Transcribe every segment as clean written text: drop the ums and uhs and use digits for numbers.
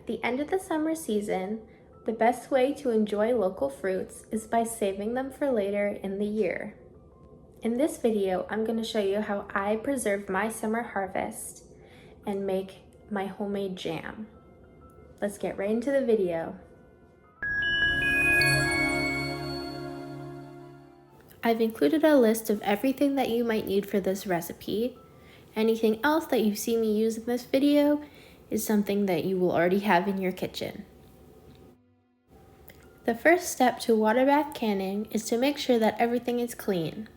At the end of the summer season, the best way to enjoy local fruits is by saving them for later in the year. In this video, I'm going to show you how I preserve my summer harvest and make my homemade jam. Let's get right into the video. I've included a list of everything that you might need for this recipe. Anything else that you see me use in this video is something that you will already have in your kitchen. The first step to water bath canning is to make sure that everything is clean.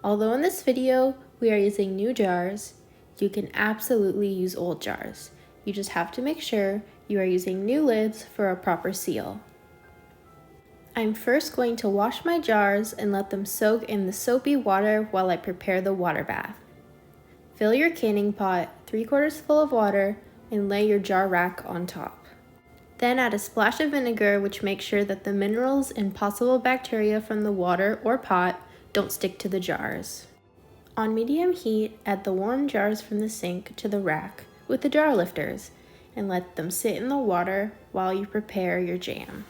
Although in this video we are using new jars, you can absolutely use old jars. You just have to make sure you are using new lids for a proper seal. I'm first going to wash my jars and let them soak in the soapy water while I prepare the water bath. Fill your canning pot 3/4 full of water and lay your jar rack on top. Then add a splash of vinegar, which makes sure that the minerals and possible bacteria from the water or pot don't stick to the jars. On medium heat, add the warm jars from the sink to the rack with the jar lifters and let them sit in the water while you prepare your jam.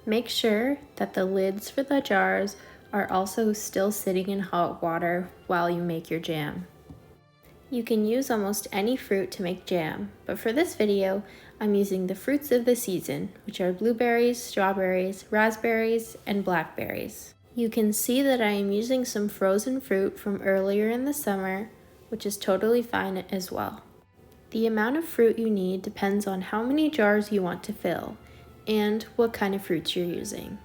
Make sure that the lids for the jars are also still sitting in hot water while you make your jam. You can use almost any fruit to make jam, but for this video, I'm using the fruits of the season, which are blueberries, strawberries, raspberries, and blackberries. You can see that I am using some frozen fruit from earlier in the summer, which is totally fine as well. The amount of fruit you need depends on how many jars you want to fill and what kind of fruits you're using.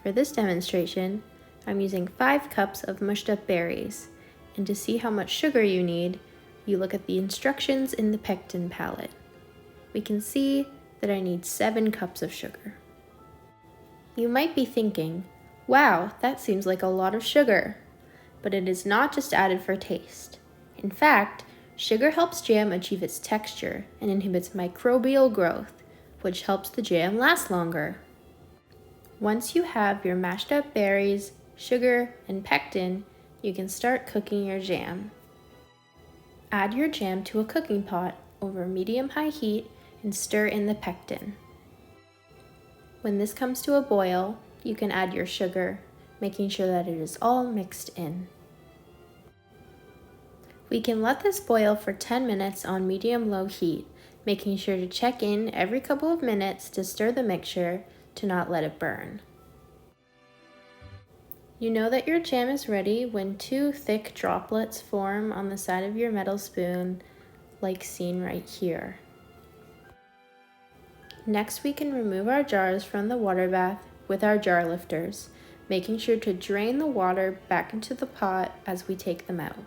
For this demonstration, I'm using 5 cups of mushed up berries, and to see how much sugar you need, you look at the instructions in the pectin palette. We can see that I need 7 cups of sugar. You might be thinking, wow, that seems like a lot of sugar. But it is not just added for taste. In fact, sugar helps jam achieve its texture and inhibits microbial growth, which helps the jam last longer. Once you have your mashed up berries, sugar, and pectin, you can start cooking your jam. Add your jam to a cooking pot over medium-high heat and stir in the pectin. When this comes to a boil, you can add your sugar, making sure that it is all mixed in. We can let this boil for 10 minutes on medium-low heat, making sure to check in every couple of minutes to stir the mixture to not let it burn. You know that your jam is ready when 2 thick droplets form on the side of your metal spoon, like seen right here. Next, we can remove our jars from the water bath with our jar lifters, making sure to drain the water back into the pot as we take them out.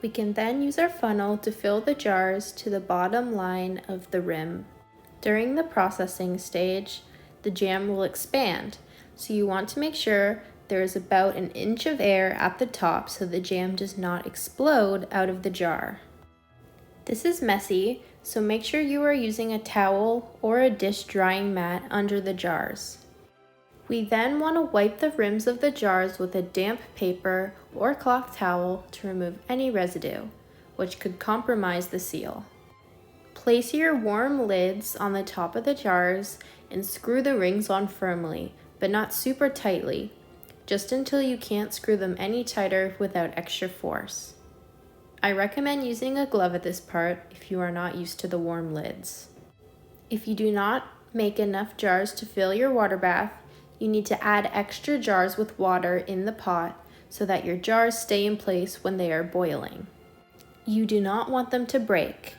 We can then use our funnel to fill the jars to the bottom line of the rim. During the processing stage, the jam will expand, so you want to make sure there is about 1 inch of air at the top so the jam does not explode out of the jar. This is messy, so make sure you are using a towel or a dish drying mat under the jars. We then want to wipe the rims of the jars with a damp paper or cloth towel to remove any residue, which could compromise the seal. Place your warm lids on the top of the jars and screw the rings on firmly, but not super tightly, just until you can't screw them any tighter without extra force. I recommend using a glove at this part if you are not used to the warm lids. If you do not make enough jars to fill your water bath, you need to add extra jars with water in the pot so that your jars stay in place when they are boiling. You do not want them to break.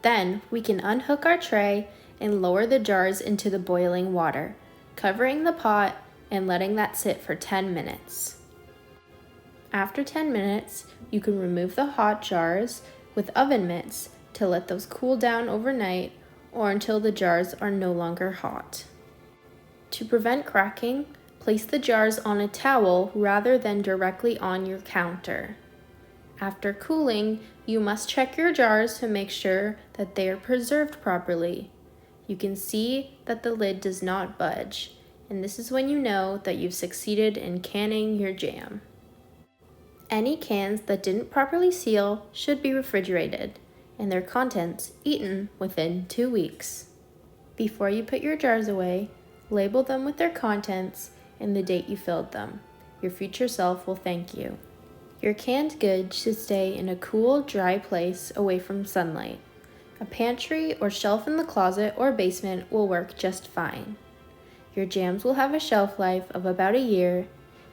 Then we can unhook our tray and lower the jars into the boiling water, covering the pot and letting that sit for 10 minutes. After 10 minutes, you can remove the hot jars with oven mitts to let those cool down overnight or until the jars are no longer hot. To prevent cracking, place the jars on a towel rather than directly on your counter. After cooling, you must check your jars to make sure that they are preserved properly. You can see that the lid does not budge, and this is when you know that you've succeeded in canning your jam. Any cans that didn't properly seal should be refrigerated. and their contents eaten within 2 weeks. Before you put your jars away, label them with their contents and the date you filled them. Your future self will thank you. Your canned goods should stay in a cool, dry place away from sunlight. A pantry or shelf in the closet or basement will work just fine. Your jams will have a shelf life of about a year,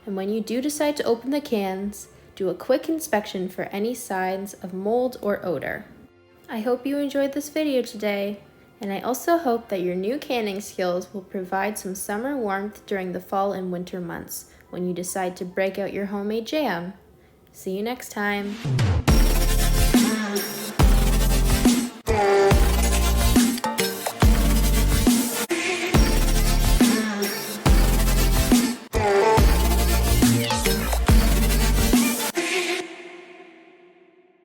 and when you do decide to open the cans, do a quick inspection for any signs of mold or odor. I hope you enjoyed this video today, and I also hope that your new canning skills will provide some summer warmth during the fall and winter months when you decide to break out your homemade jam. See you next time.